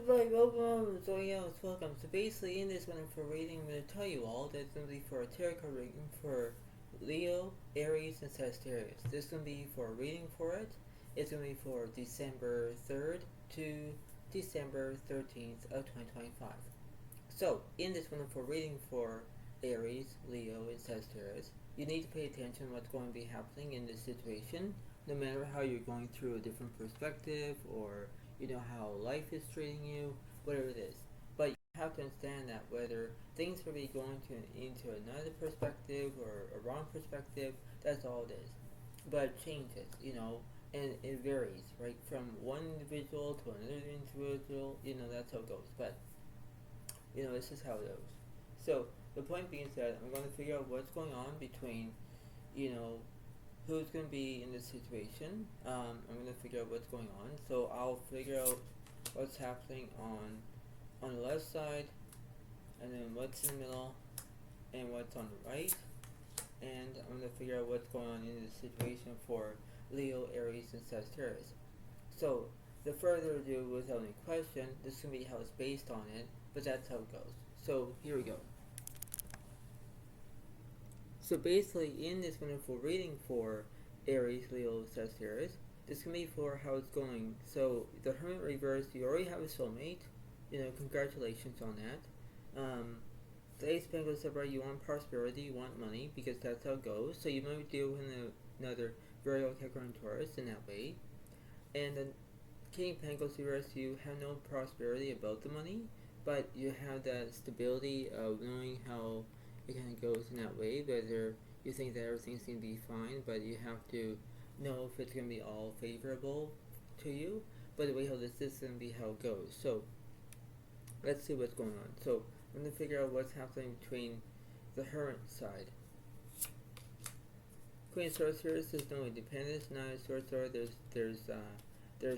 everybody, welcome. So welcome. So basically, in this one for reading, I'm going to tell you all that it's going to be for a tarot card reading for Leo, Aries, and Sagittarius. This is going to be for a reading for it. It's going to be for December 3rd to December 13th of 2025. So, in this one for reading for Aries, Leo, and Sagittarius, you need to pay attention to what's going to be happening in this situation, no matter how you're going through a different perspective or how life is treating you, whatever it is. But you have to understand that whether things will be going into another perspective or a wrong perspective, that's all it is. But it changes, and it varies, right? From one individual to another individual, that's how it goes. But this is how it goes. So the point being is that I'm going to figure out what's going on between, who's going to be in this situation. I'm going to figure out what's going on. So I'll figure out what's happening on the left side, and then what's in the middle, and what's on the right. And I'm going to figure out what's going on in this situation for Leo, Aries, and Sagittarius. So the further ado, without any question, this is going to be how it's based on it, but that's how it goes. So here we go. So basically, in this wonderful reading for Aries, Leo, Sagittarius, this can be for how it's going. So the Hermit reverse, you already have a soulmate. Congratulations on that. The Ace of Pentacles upright, you want prosperity, you want money, because that's how it goes. So you might deal with another Virgo, Capricorn, Taurus in that way. And the King of Pentacles reverse, you have no prosperity about the money, but you have that stability of knowing how it kind of goes in that way, whether you think that everything's going to be fine, but you have to know if it's going to be all favorable to you. But the way how this is going to be how it goes. So let's see what's going on. So I'm going to figure out what's happening between the Hermit side. Queen of Swords here, there's no independence. Nine of Swords, there's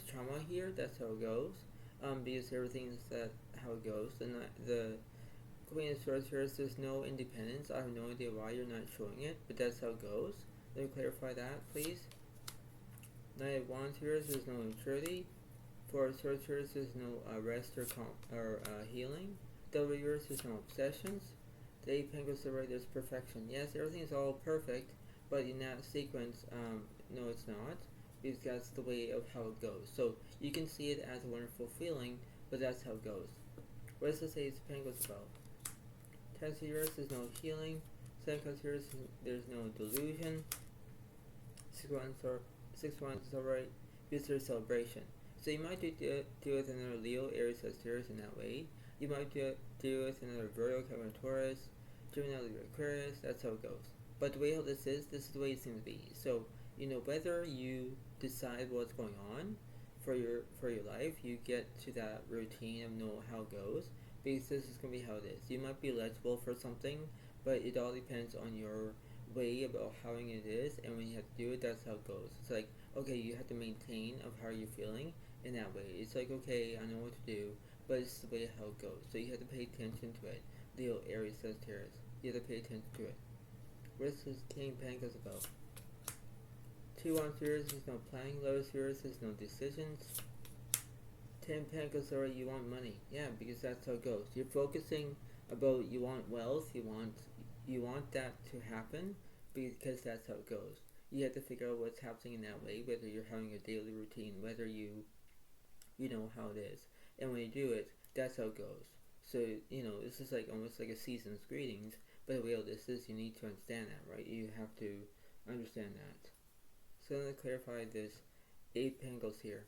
trauma here. That's how it goes. Because everything's how it goes. The Queen of Swords here, there's no independence. I have no idea why you're not showing it, but that's how it goes. Let me clarify that, please. Knight of Wands here, there's no maturity. Four of Swords here, there's no rest or healing. Devil reverse, there's no obsessions. The Eight of Pentacles right, there's perfection. Yes, everything's all perfect, but in that sequence, no, it's not, because that's the way of how it goes. So you can see it as a wonderful feeling, but that's how it goes. What does the Ace of Pentacles about? Ten of Years, there's no healing. Seven of Years, there's no delusion. 6 1 is alright. Because there's celebration. So you might deal with another Leo, Aries, Sagittarius in that way. You might deal with another Virgo, Capricorn, Taurus, Gemini, Libra, Aquarius. That's how it goes. But the way how this is the way it seems to be. So whether you decide what's going on for your life, you get to that routine of know how it goes. Because this is going to be how it is. You might be eligible for something, but it all depends on your way about how it is, and when you have to do it, that's how it goes. It's like, okay, you have to maintain of how you're feeling in that way. It's like, okay, I know what to do, but it's the way how it goes. So you have to pay attention to it. Leo, Aries, Sagittarius. You have to pay attention to it. What is this King of Pentacles about? 2 1 spheres, there's no planning. Low spheres, there's no decisions. 10 Pentacles, alright, you want money. Yeah, because that's how it goes. You're focusing about you want wealth, you want that to happen, because that's how it goes. You have to figure out what's happening in that way, whether you're having a daily routine, whether you know how it is. And when you do it, that's how it goes. So, this is like almost like a season's greetings, but the way all this is, you need to understand that, right? You have to understand that. So let me clarify this 8 Pentacles here.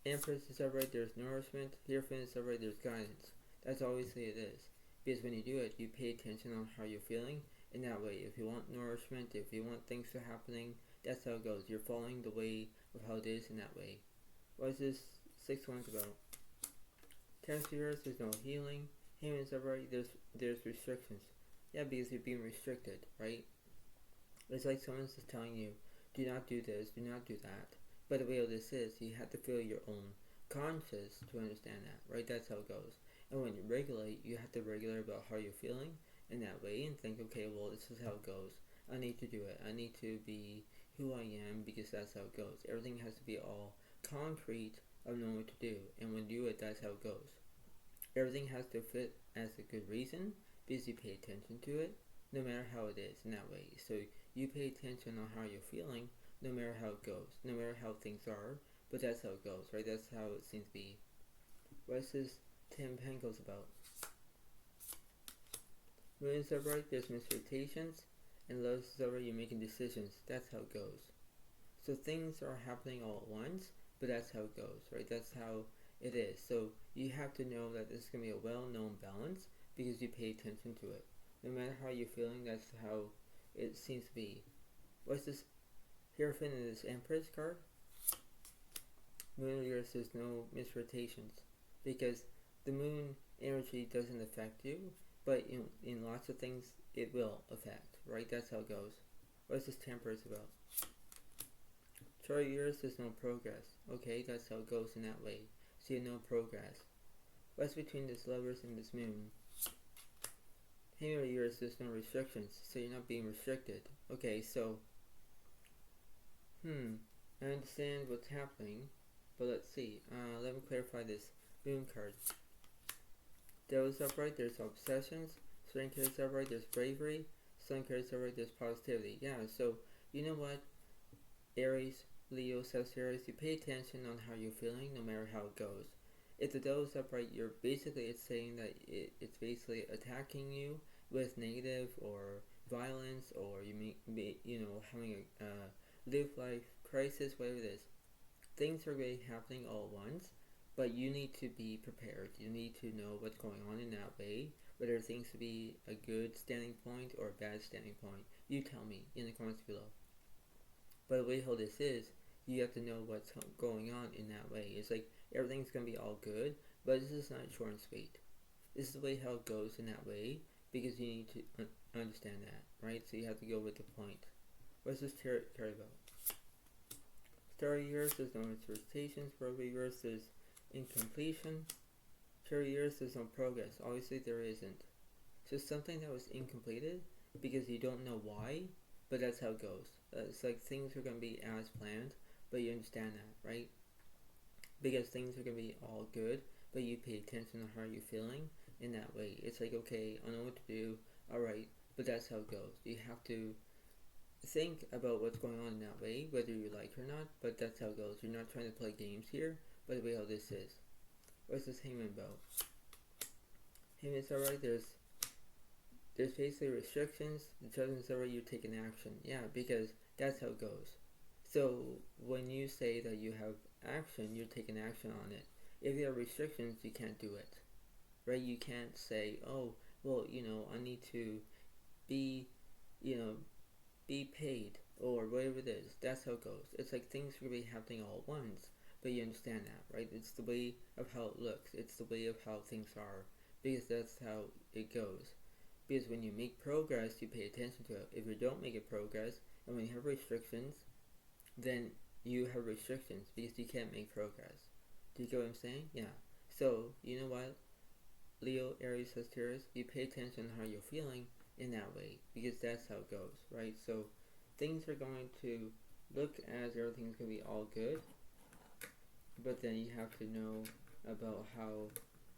Empress is alright, there's nourishment. Hierophant is alright, there's guidance. That's always the way it is. Because when you do it, you pay attention on how you're feeling. In that way, if you want nourishment, if you want things to happening, that's how it goes. You're following the way of how it is in that way. What is this 6 1 about? 10 of Spheres, there's no healing. Haman is alright, there's restrictions. Yeah, because you're being restricted, right? It's like someone's just telling you, do not do this, do not do that. But the way of this is, you have to feel your own conscious to understand that, right? That's how it goes. And when you regulate, you have to regulate about how you're feeling in that way and think, okay, well, this is how it goes. I need to do it. I need to be who I am because that's how it goes. Everything has to be all concrete of knowing what to do, and when you do it, that's how it goes. Everything has to fit as a good reason because you pay attention to it, no matter how it is in that way. So you pay attention on how you're feeling, no matter how it goes, no matter how things are, but that's how it goes, right? That's how it seems to be. What's this 10 Pentacles about? Moons are bright, there's misrotations, and love is over, you're making decisions. That's how it goes. So things are happening all at once, but that's how it goes, right? That's how it is. So you have to know that this is going to be a well-known balance because you pay attention to it. No matter how you're feeling, that's how it seems to be. What's this Hierophant in this Empress card? Moon Uranus says no misrotations because the moon energy doesn't affect you, but in lots of things it will affect, right? That's how it goes. What's this Temperance about? Chart Uranus is no progress. Okay, that's how it goes in that way. So you have no progress. What's between this Lovers and this moon? Here Uranus, there's no restrictions, so you're not being restricted. Okay, so I understand what's happening, but let's see. Let me clarify this moon card. Devil's upright, there's obsessions. Strength carries upright, there's bravery. Sun carries upright, there's positivity. Yeah, so you know what? Aries, Leo, Sagittarius, you pay attention on how you're feeling no matter how it goes. If the devil's upright, it's saying that it's basically attacking you with negative or violence, or you may having a live life crisis, whatever it is. Things are really happening all at once, but you need to be prepared. You need to know what's going on in that way, whether it seems to be a good standing point or a bad standing point. You tell me in the comments below. But the way how this is, you have to know what's going on in that way. It's like everything's going to be all good, but this is not short and sweet. This is the way how it goes in that way, because you need to understand that, right? So you have to go with the point. What's this tarot about? Starry years, there's no interpretations. Probably years, there's incompletion. Tarot years, there's no progress. Obviously there isn't. So something that was incompleted because you don't know why, but that's how it goes. It's like things are going to be as planned, but you understand that, right? Because things are going to be all good, but you pay attention to how you're feeling in that way. It's like, okay, I know what to do, alright, but that's how it goes. You have to think about what's going on in that way, whether you like it or not, but that's how it goes. You're not trying to play games here, but the way how this is. What's this Hangman about? Hangman's alright, there's basically restrictions. The judgment's alright, you're taking action. Yeah, because that's how it goes. So when you say that you have action, you're taking action on it. If there are restrictions, you can't do it, right? You can't say, oh, well, I need to be paid or whatever it is. That's how it goes. It's like things are going to be happening all at once, but you understand that, right? It's the way of how it looks. It's the way of how things are, because that's how it goes. Because when you make progress, you pay attention to it. If you don't make a progress, and when you have restrictions, then you have restrictions because you can't make progress. Do you get what I'm saying? Yeah. So, you know what? Leo, Aries, Sagittarius, you pay attention to how you're feeling in that way, because that's how it goes, right? So, things are going to look as everything's going to be all good, but then you have to know about how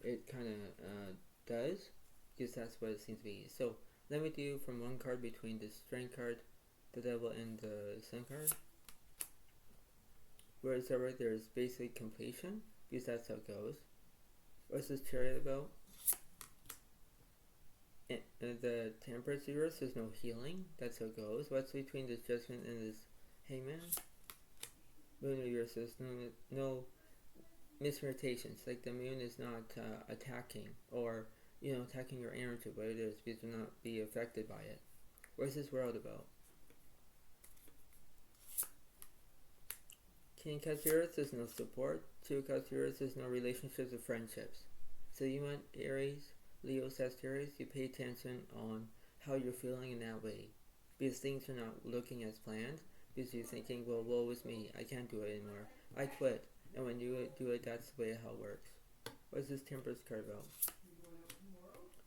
it kind of does, because that's what it seems to be. So, let me do from one card between the Strength card, the Devil, and the Sun card. Where it's alright, there's basically completion, because that's how it goes. What's this Chariot about? And the Temperance Uranus, there's no healing, that's how it goes. What's between this Judgment and this Hangman? Moon Uranus, there's no misrotations. Like the moon is not attacking, or attacking your energy, what it is, because you'll not be affected by it. What's this World about? King of Cups Uranus, there's no support. Two of Cups Uranus, there's no relationships or friendships. So you want Aries, Leo, Sagittarius, you pay attention on how you're feeling in that way. Because things are not looking as planned. Because you're thinking, well, woe is me, I can't do it anymore. I quit. And when you do it, that's the way how it works. What's this Temperance card about?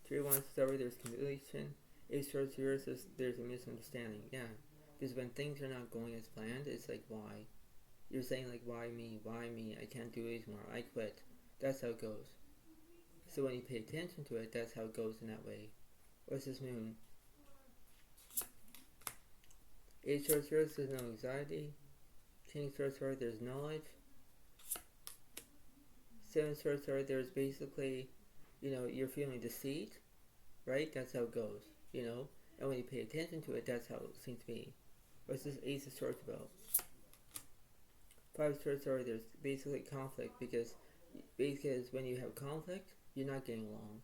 3 of Wands, there's completion. Ace of Swords, Uranus, there's a misunderstanding. Yeah. Because when things are not going as planned, it's like, why? You're saying like, why me? Why me? I can't do it anymore. I quit. That's how it goes. So when you pay attention to it, that's how it goes in that way. What's this moon? 8 short swords, there's no anxiety. King short sword, there's knowledge. 7 short sword, there's basically, you're feeling deceit, right? That's how it goes, And when you pay attention to it, that's how it seems to be. What's this Ace of Swords about? 5 short sword, there's basically conflict because when you have conflict, you're not getting along.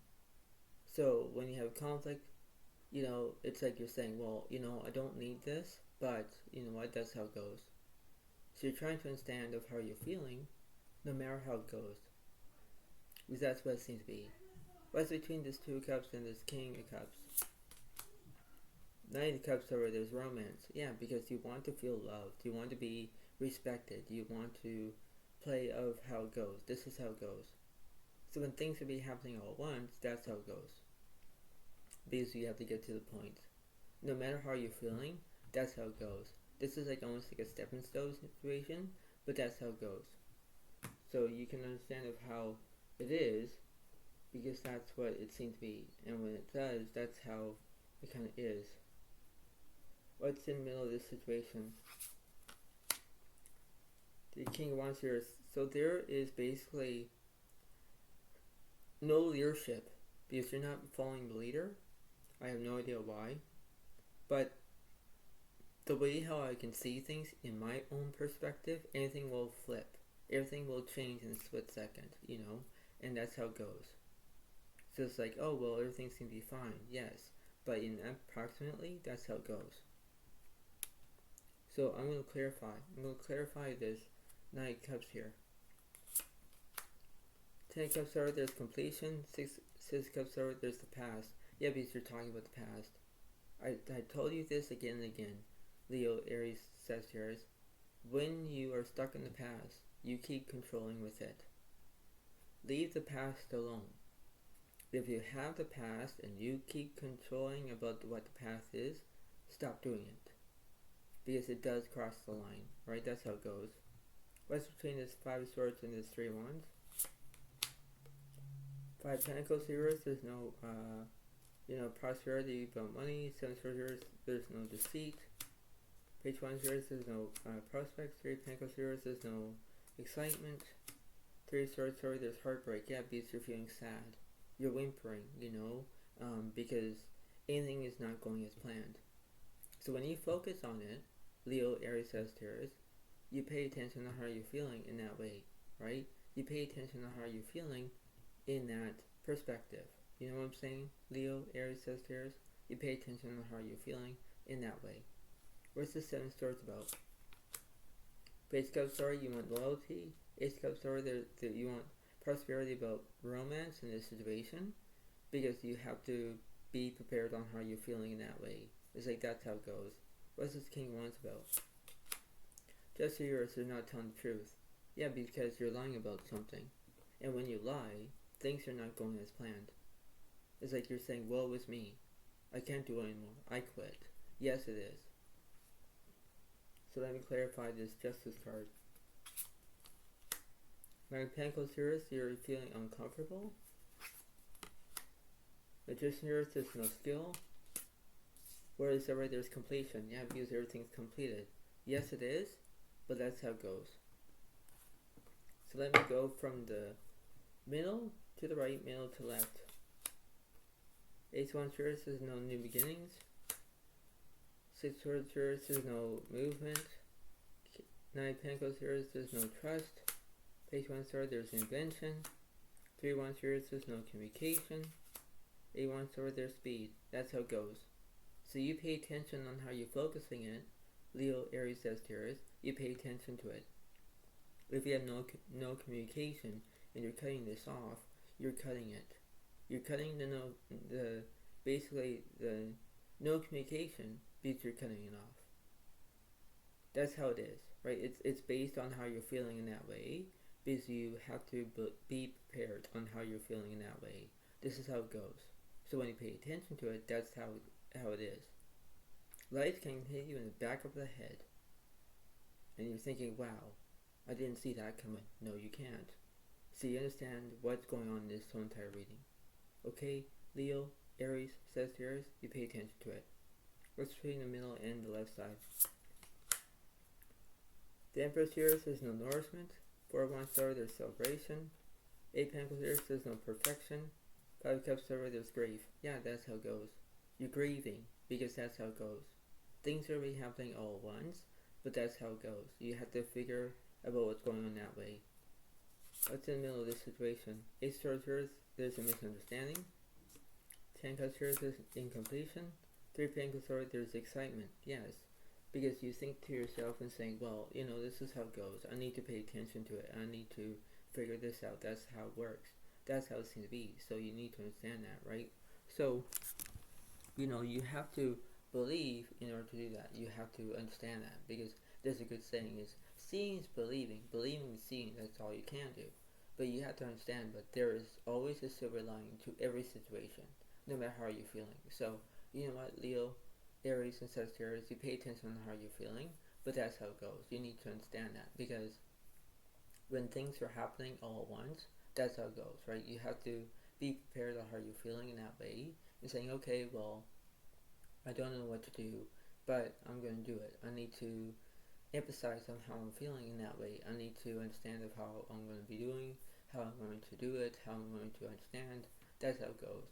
So when you have conflict, it's like you're saying, well, I don't need this, but you know what, that's how it goes. So you're trying to understand of how you're feeling, no matter how it goes. Because that's what it seems to be. What's between this 2 of Cups and this King of Cups? 9 of Cups over, there's romance. Yeah, because you want to feel loved. You want to be respected. You want to play of how it goes. This is how it goes. So when things will be happening all at once, that's how it goes. Because you have to get to the point. No matter how you're feeling, that's how it goes. This is like almost like a stepping stone situation, but that's how it goes. So you can understand of how it is, because that's what it seems to be. And when it does, that's how it kind of is. What's in the middle of this situation? The King of Wands here. So there is basically no leadership, because you're not following the leader. I have no idea why, but the way how I can see things in my own perspective, anything will flip. Everything will change in a split second, and that's how it goes. So it's like, oh, well, everything's going to be fine, yes, but in approximately, that's how it goes. So I'm going to clarify this 9 of Cups here. 10 of Cups over, there's completion. 6 of Cups over, there's the past. Yeah, because you're talking about the past. I told you this again and again. Leo, Aries, Sagittarius. When you are stuck in the past, you keep controlling with it. Leave the past alone. If you have the past and you keep controlling about what the past is, stop doing it. Because it does cross the line, right? That's how it goes. What's between this 5 of Swords and this 3 of Wands? 5 of Pentacles here, there's no prosperity about money. 7 of Swords, there's no deceit. Page 1 here, there's no prospects. 3 of Pentacles here, there's no excitement. 3 of Swords, there's heartbreak. Yeah, because you're feeling sad. You're whimpering, because anything is not going as planned. So when you focus on it, Leo, Aries, Sagittarius, you pay attention to how you're feeling in that way, right? You pay attention to how you're feeling in that perspective. You know what I'm saying? Leo, Aries, Sagittarius, you pay attention to how you're feeling in that way. What's the 7 of Swords about? Page of Cups, you want loyalty. Ace of Cups, you want prosperity about romance in this situation, because you have to be prepared on how you're feeling in that way. It's like that's how it goes. What's this King of Wands about? Just so you're not telling the truth. Yeah, because you're lying about something. And when you lie, things are not going as planned. It's like you're saying, well, it was me. I can't do it anymore. I quit. Yes, it is. So let me clarify this Justice card. Nine of Pentacles here, you're feeling uncomfortable. Magician here, there's no skill. Whereas over there's completion. Yeah, because everything's completed. Yes, it is, but that's how it goes. So let me go from the middle to the right, middle to left. Ace of Wands here, there's no new beginnings. 6 of Swords here, there's no movement. 9 of Pentacles here, there's no trust. Page 1 sword, there's invention. 3 of Wands here, there's no communication. 8 of Wands sword, there's speed. That's how it goes. So you pay attention on how you're focusing it. Leo, Aries, Sagittarius, you pay attention to it. If you have no communication and you're cutting this off, you're cutting it. You're cutting basically the no communication because you're cutting it off. That's how it is, right? It's based on how you're feeling in that way, because you have to be prepared on how you're feeling in that way. This is how it goes. So when you pay attention to it, that's how it is. Life can hit you in the back of the head, and you're thinking, wow, I didn't see that coming. No, you can't. So you understand what's going on in this whole entire reading. Okay, Leo, Aries, Sagittarius, you pay attention to it. Let's trade in the middle and the left side. The Empress here says no nourishment. 4 of Wands Star, there's celebration. 8 Pentacles here says no perfection. 5 of Cups Star, there's grief. Yeah, that's how it goes. You're grieving because that's how it goes. Things are really happening all at once, but that's how it goes. You have to figure about what's going on that way. What's in the middle of this situation? 8 Stars here, there's a misunderstanding. 10 Cups here, there's incompletion. 3 Pentacles Star, there's excitement. Yes. Because you think to yourself and saying, well, this is how it goes. I need to pay attention to it. I need to figure this out. That's how it works. That's how it seems to be. So you need to understand that, right? So, you have to believe in order to do that. You have to understand that. Because there's a good saying is, seeing is believing. Believing is seeing. That's all you can do. But you have to understand that there is always a silver lining to every situation, no matter how you're feeling. So, you know what, Leo, Aries, and Sagittarius, you pay attention on how you're feeling, but that's how it goes. You need to understand that, because when things are happening all at once, that's how it goes, right? You have to be prepared on how you're feeling in that way, and saying, okay, well, I don't know what to do, but I'm going to do it. I need to emphasize on how I'm feeling in that way. I need to understand of how I'm going to be doing, how I'm going to do it, how I'm going to understand. That's how it goes.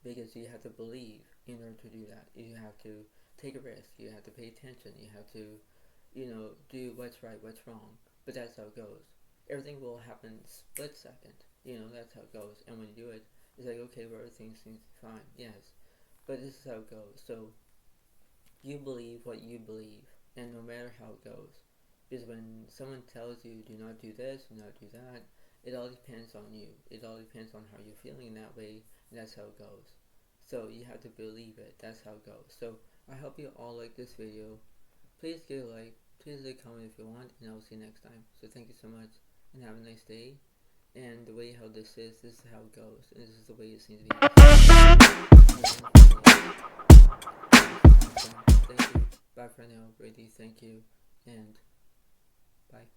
Because you have to believe in order to do that. You have to take a risk. You have to pay attention. You have to, do what's right, what's wrong. But that's how it goes. Everything will happen split second. That's how it goes. And when you do it, it's like, okay, well, everything seems fine. Yes. But this is how it goes. So, you believe what you believe. And no matter how it goes. Because when someone tells you, do not do this, do not do that, it all depends on you. It all depends on how you're feeling in that way. And that's how it goes. So you have to believe it. That's how it goes. So I hope you all like this video. Please give a like. Please leave a comment if you want. And I will see you next time. So thank you so much. And have a nice day. And the way how this is how it goes. And this is the way it seems to be. Thank you. Bye for now, Brady. Thank you. And bye.